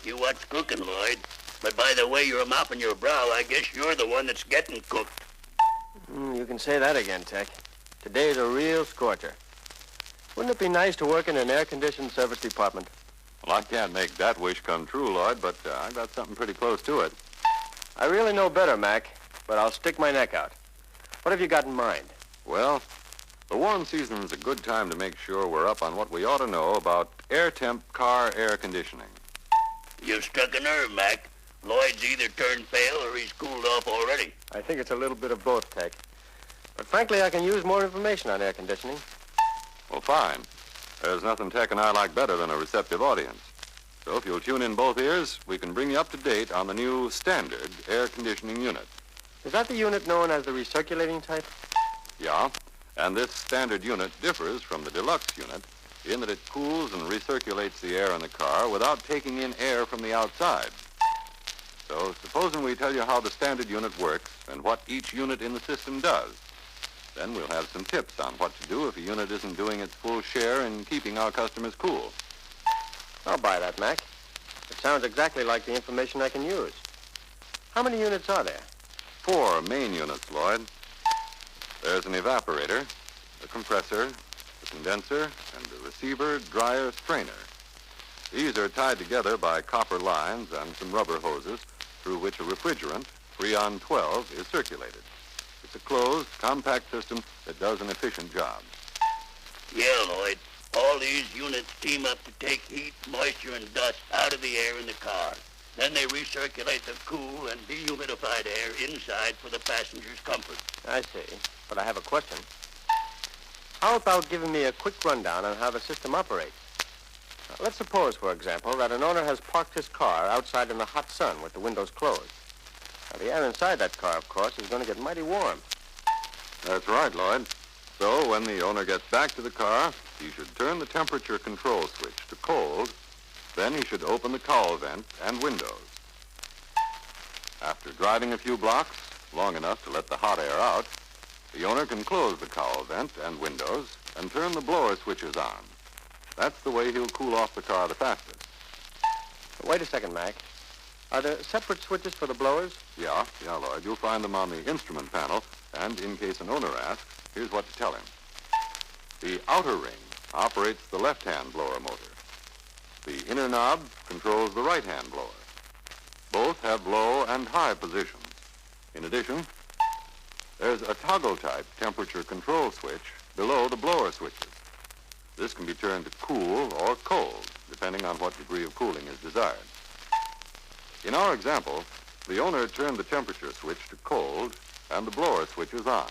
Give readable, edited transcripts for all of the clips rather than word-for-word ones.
ask you what's cooking, Lloyd. But by the way you're mopping your brow, I guess you're the one that's getting cooked. You can say that again, Tech. Today's a real scorcher. Wouldn't it be nice to work in an air-conditioned service department? Well, I can't make that wish come true, Lloyd, but I got something pretty close to it. I really know better, Mac, but I'll stick my neck out. What have you got in mind? Well, the warm season's a good time to make sure we're up on what we ought to know about air-temp car air conditioning. You've struck a nerve, Mac. Lloyd's either turned pale or he's cooled off already. I think it's a little bit of both, Tech. But frankly, I can use more information on air conditioning. Well, fine. There's nothing Tech and I like better than a receptive audience. So if you'll tune in both ears, we can bring you up to date on the new standard air conditioning unit. Is that the unit known as the recirculating type? Yeah, and this standard unit differs from the deluxe unit in that it cools and recirculates the air in the car without taking in air from the outside. So supposing we tell you how the standard unit works and what each unit in the system does. Then we'll have some tips on what to do if a unit isn't doing its full share in keeping our customers cool. I'll buy that, Mac. It sounds exactly like the information I can use. How many units are there? 4 main units, Lloyd. There's an evaporator, a compressor, a condenser, and a receiver, dryer, strainer. These are tied together by copper lines and some rubber hoses through which a refrigerant, Freon 12, is circulated. It's a closed, compact system that does an efficient job. Yeah, Lloyd. All these units team up to take heat, moisture, and dust out of the air in the car. Then they recirculate the cool and dehumidified air inside for the passenger's comfort. I see. But I have a question. How about giving me a quick rundown on how the system operates? Now, let's suppose, for example, that an owner has parked his car outside in the hot sun with the windows closed. Now, the air inside that car, of course, is going to get mighty warm. That's right, Lloyd. So when the owner gets back to the car, he should turn the temperature control switch to cold. Then he should open the cowl vent and windows. After driving a few blocks, long enough to let the hot air out, the owner can close the cowl vent and windows and turn the blower switches on. That's the way he'll cool off the car the fastest. Wait a second, Mac. Are there separate switches for the blowers? Yeah, Lloyd. You'll find them on the instrument panel, and in case an owner asks, here's what to tell him. The outer ring operates the left-hand blower motor. The inner knob controls the right-hand blower. Both have low and high positions. In addition, there's a toggle-type temperature control switch below the blower switches. This can be turned to cool or cold, depending on what degree of cooling is desired. In our example, the owner turned the temperature switch to cold and the blower switch is on.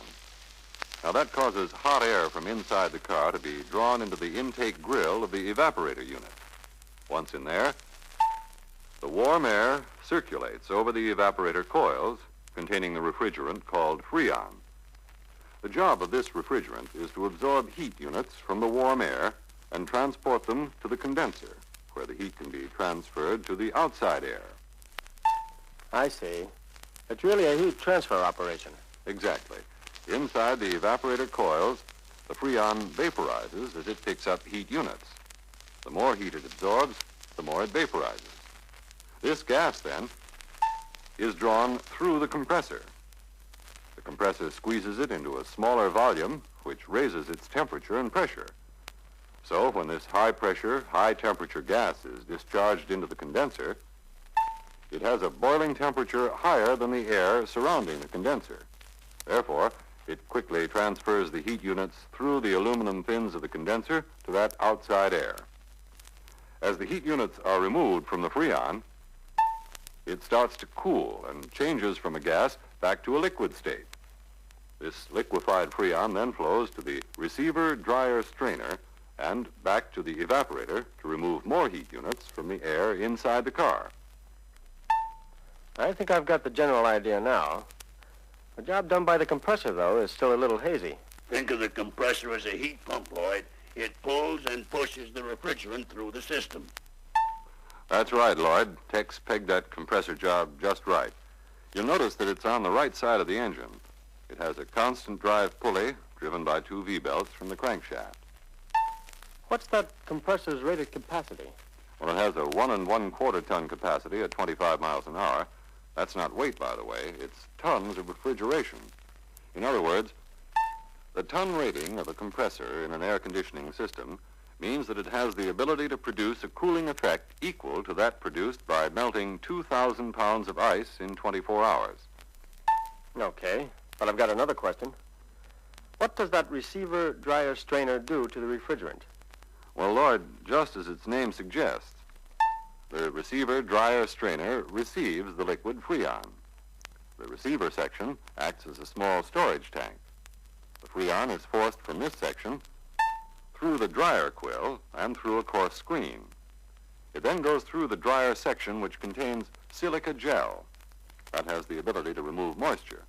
Now that causes hot air from inside the car to be drawn into the intake grill of the evaporator unit. Once in there, the warm air circulates over the evaporator coils containing the refrigerant called Freon. The job of this refrigerant is to absorb heat units from the warm air and transport them to the condenser, where the heat can be transferred to the outside air. I see. It's really a heat transfer operation. Exactly. Inside the evaporator coils, the Freon vaporizes as it picks up heat units. The more heat it absorbs, the more it vaporizes. This gas, then, is drawn through the compressor. The compressor squeezes it into a smaller volume, which raises its temperature and pressure. So when this high-pressure, high-temperature gas is discharged into the condenser, it has a boiling temperature higher than the air surrounding the condenser. Therefore, it quickly transfers the heat units through the aluminum fins of the condenser to that outside air. As the heat units are removed from the Freon, it starts to cool and changes from a gas back to a liquid state. This liquefied Freon then flows to the receiver, dryer, strainer, and back to the evaporator to remove more heat units from the air inside the car. I think I've got the general idea now. The job done by the compressor, though, is still a little hazy. Think of the compressor as a heat pump, Lloyd. It pulls and pushes the refrigerant through the system. That's right, Lloyd. Tex pegged that compressor job just right. You'll notice that it's on the right side of the engine. It has a constant drive pulley driven by 2 V-belts from the crankshaft. What's that compressor's rated capacity? Well, it has a 1 1/4 ton capacity at 25 miles an hour. That's not weight, by the way. It's tons of refrigeration. In other words, the ton rating of a compressor in an air conditioning system means that it has the ability to produce a cooling effect equal to that produced by melting 2,000 pounds of ice in 24 hours. Okay, but I've got another question. What does that receiver dryer strainer do to the refrigerant? Well, Lloyd, just as its name suggests, the receiver dryer strainer receives the liquid Freon. The receiver section acts as a small storage tank. The Freon is forced from this section through the dryer quill and through a coarse screen. It then goes through the dryer section, which contains silica gel. That has the ability to remove moisture.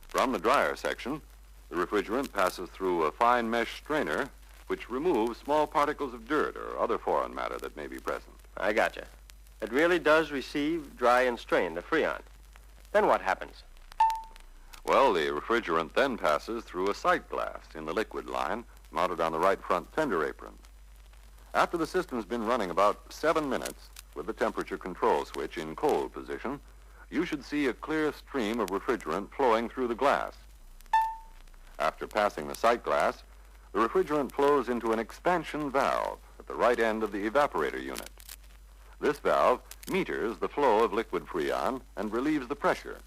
From the dryer section, the refrigerant passes through a fine mesh strainer, which removes small particles of dirt or other foreign matter that may be present. I gotcha. It really does receive, dry, and strain the Freon. Then what happens? Well, the refrigerant then passes through a sight glass in the liquid line mounted on the right front fender apron. After the system's been running about 7 minutes with the temperature control switch in cold position, you should see a clear stream of refrigerant flowing through the glass. After passing the sight glass, the refrigerant flows into an expansion valve at the right end of the evaporator unit. This valve meters the flow of liquid Freon and relieves the pressure.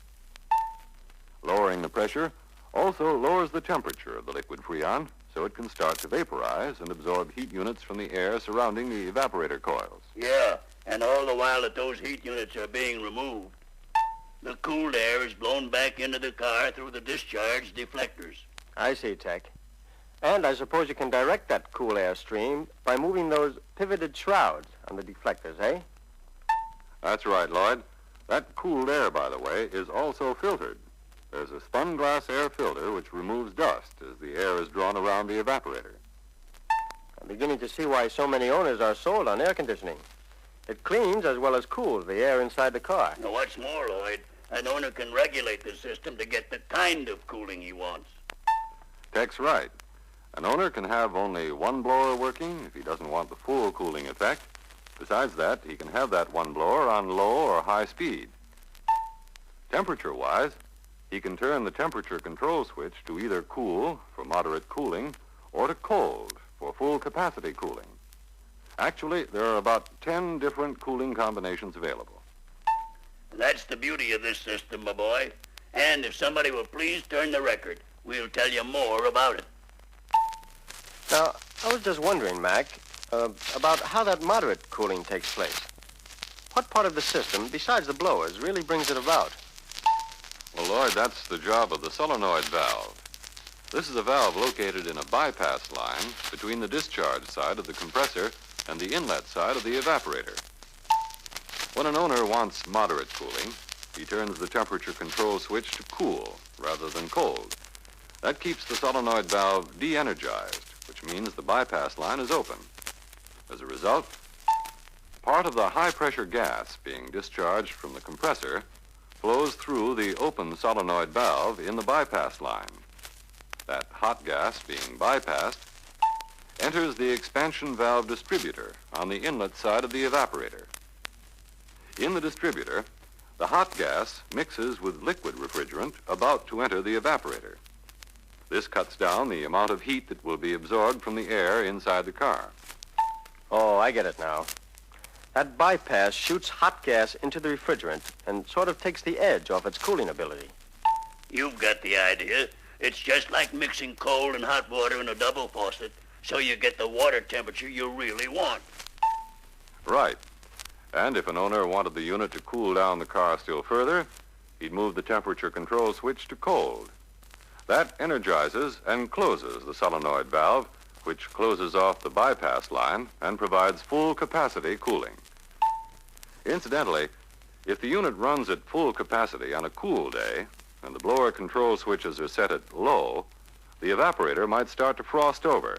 Lowering the pressure also lowers the temperature of the liquid Freon so it can start to vaporize and absorb heat units from the air surrounding the evaporator coils. Yeah, and all the while that those heat units are being removed, the cooled air is blown back into the car through the discharge deflectors. I see, Tech. And I suppose you can direct that cool air stream by moving those pivoted shrouds on the deflectors, eh? That's right, Lloyd. That cooled air, by the way, is also filtered. There's a spun glass air filter which removes dust as the air is drawn around the evaporator. I'm beginning to see why so many owners are sold on air conditioning. It cleans as well as cools the air inside the car. Now, what's more, Lloyd, an owner can regulate the system to get the kind of cooling he wants. Tech's right. An owner can have only one blower working if he doesn't want the full cooling effect. Besides that, he can have that one blower on low or high speed. Temperature-wise, he can turn the temperature control switch to either cool for moderate cooling or to cold for full capacity cooling. Actually, there are about 10 different cooling combinations available. That's the beauty of this system, my boy. And if somebody will please turn the record, we'll tell you more about it. Now, I was just wondering, Mac, about how that moderate cooling takes place. What part of the system, besides the blowers, really brings it about? Well, Lloyd, that's the job of the solenoid valve. This is a valve located in a bypass line between the discharge side of the compressor and the inlet side of the evaporator. When an owner wants moderate cooling, he turns the temperature control switch to cool rather than cold. That keeps the solenoid valve de-energized, which means the bypass line is open. As a result, part of the high-pressure gas being discharged from the compressor flows through the open solenoid valve in the bypass line. That hot gas being bypassed enters the expansion valve distributor on the inlet side of the evaporator. In the distributor, the hot gas mixes with liquid refrigerant about to enter the evaporator. This cuts down the amount of heat that will be absorbed from the air inside the car. Oh, I get it now. That bypass shoots hot gas into the refrigerant and sort of takes the edge off its cooling ability. You've got the idea. It's just like mixing cold and hot water in a double faucet, so you get the water temperature you really want. Right. And if an owner wanted the unit to cool down the car still further, he'd move the temperature control switch to cold. That energizes and closes the solenoid valve, which closes off the bypass line and provides full capacity cooling. Incidentally, if the unit runs at full capacity on a cool day and the blower control switches are set at low, the evaporator might start to frost over.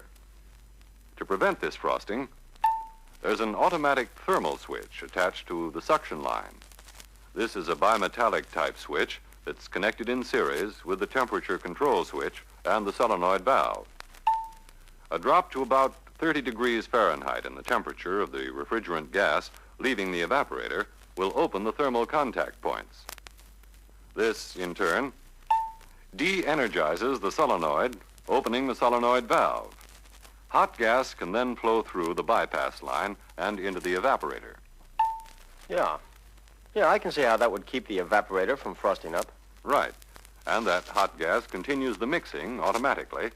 To prevent this frosting, there's an automatic thermal switch attached to the suction line. This is a bimetallic type switch that's connected in series with the temperature control switch and the solenoid valve. A drop to about 30 degrees Fahrenheit in the temperature of the refrigerant gas leaving the evaporator will open the thermal contact points. This, in turn, de-energizes the solenoid, opening the solenoid valve. Hot gas can then flow through the bypass line and into the evaporator. Yeah. Yeah, I can see how that would keep the evaporator from frosting up. Right. And that hot gas continues the mixing automatically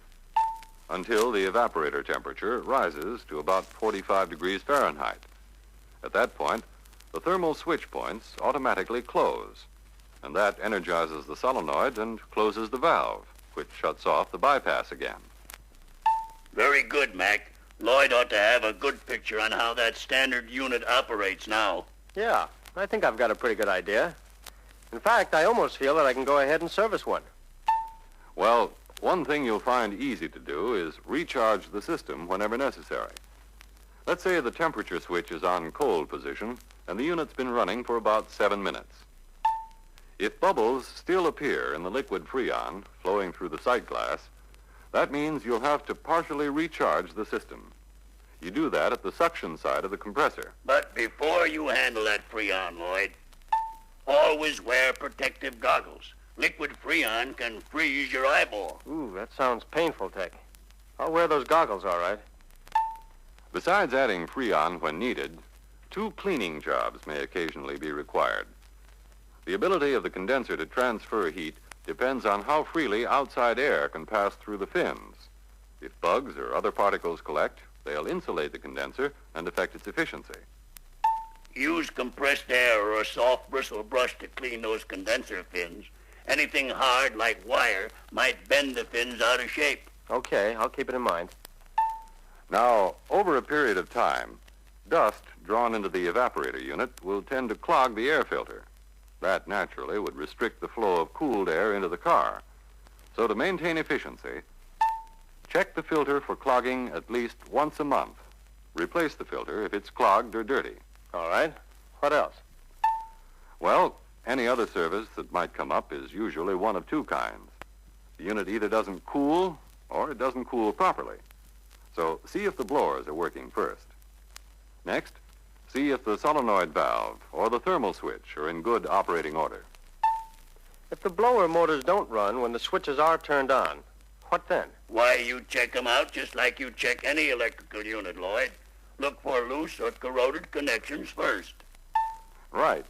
until the evaporator temperature rises to about 45 degrees Fahrenheit. At that point, the thermal switch points automatically close, and that energizes the solenoid and closes the valve, which shuts off the bypass again. Very good, Mac. Lloyd ought to have a good picture on how that standard unit operates now. Yeah, I think I've got a pretty good idea. In fact, I almost feel that I can go ahead and service one. Well, one thing you'll find easy to do is recharge the system whenever necessary. Let's say the temperature switch is on cold position and the unit's been running for about 7 minutes. If bubbles still appear in the liquid Freon flowing through the sight glass, that means you'll have to partially recharge the system. You do that at the suction side of the compressor. But before you handle that Freon, Lloyd, always wear protective goggles. Liquid Freon can freeze your eyeball. Ooh, that sounds painful, Tech. I'll wear those goggles, all right. Besides adding Freon when needed, 2 cleaning jobs may occasionally be required. The ability of the condenser to transfer heat depends on how freely outside air can pass through the fins. If bugs or other particles collect, they'll insulate the condenser and affect its efficiency. Use compressed air or a soft bristle brush to clean those condenser fins. Anything hard like wire might bend the fins out of shape. Okay, I'll keep it in mind. Now, over a period of time, dust drawn into the evaporator unit will tend to clog the air filter. That naturally would restrict the flow of cooled air into the car. So to maintain efficiency, check the filter for clogging at least once a month. Replace the filter if it's clogged or dirty. All right. What else? Well, any other service that might come up is usually one of 2 kinds. The unit either doesn't cool or it doesn't cool properly. So see if the blowers are working first. Next, see if the solenoid valve or the thermal switch are in good operating order. If the blower motors don't run when the switches are turned on, what then? Why, you check them out just like you check any electrical unit, Lloyd. Look for loose or corroded connections first. Right.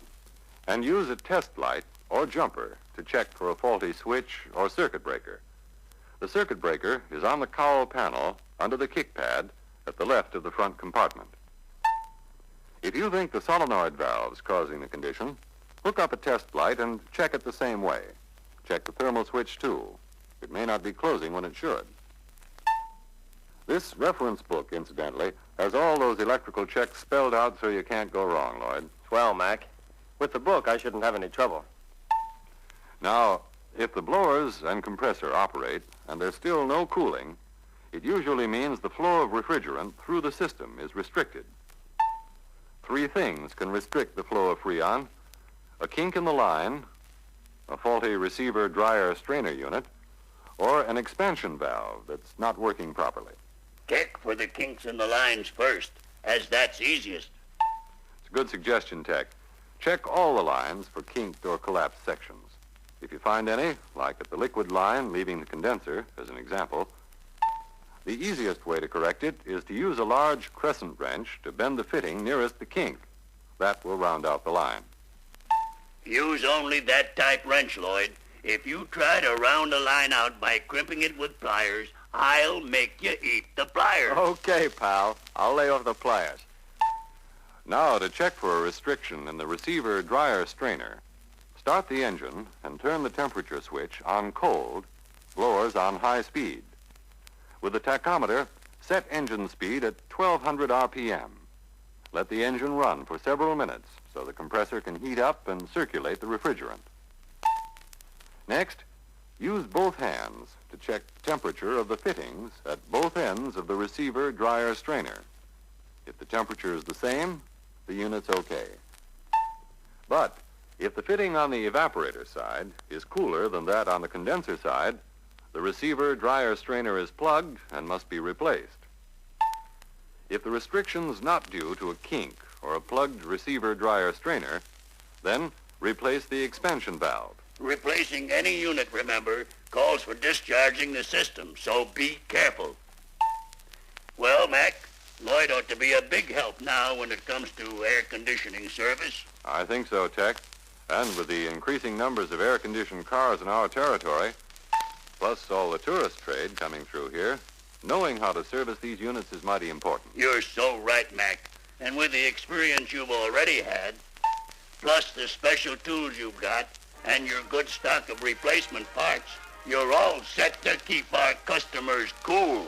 And use a test light or jumper to check for a faulty switch or circuit breaker. The circuit breaker is on the cowl panel under the kick pad at the left of the front compartment. If you think the solenoid valve's causing the condition, hook up a test light and check it the same way. Check the thermal switch, too. It may not be closing when it should. This reference book, incidentally, has all those electrical checks spelled out so you can't go wrong, Lloyd. Swell, Mac. With the book, I shouldn't have any trouble. Now, if the blowers and compressor operate and there's still no cooling, it usually means the flow of refrigerant through the system is restricted. 3 things can restrict the flow of Freon: a kink in the line, a faulty receiver dryer strainer unit, or an expansion valve that's not working properly. Check for the kinks in the lines first, as that's easiest. It's a good suggestion, Tech. Check all the lines for kinked or collapsed sections. If you find any, like at the liquid line leaving the condenser, as an example, the easiest way to correct it is to use a large crescent wrench to bend the fitting nearest the kink. That will round out the line. Use only that type wrench, Lloyd. If you try to round a line out by crimping it with pliers, I'll make you eat the pliers. Okay, pal. I'll lay off the pliers. Now, to check for a restriction in the receiver dryer strainer, start the engine and turn the temperature switch on cold, blowers on high speed. With the tachometer, set engine speed at 1200 RPM. Let the engine run for several minutes so the compressor can heat up and circulate the refrigerant. Next, use both hands to check temperature of the fittings at both ends of the receiver dryer strainer. If the temperature is the same, the unit's okay. But if the fitting on the evaporator side is cooler than that on the condenser side, the receiver dryer strainer is plugged and must be replaced. If the restriction's not due to a kink or a plugged receiver dryer strainer, then replace the expansion valve. Replacing any unit, remember, calls for discharging the system, so be careful. Well, Mac, Lloyd ought to be a big help now when it comes to air conditioning service. I think so, Tech. And with the increasing numbers of air-conditioned cars in our territory, plus all the tourist trade coming through here, knowing how to service these units is mighty important. You're so right, Mac. And with the experience you've already had, plus the special tools you've got, and your good stock of replacement parts, you're all set to keep our customers cool.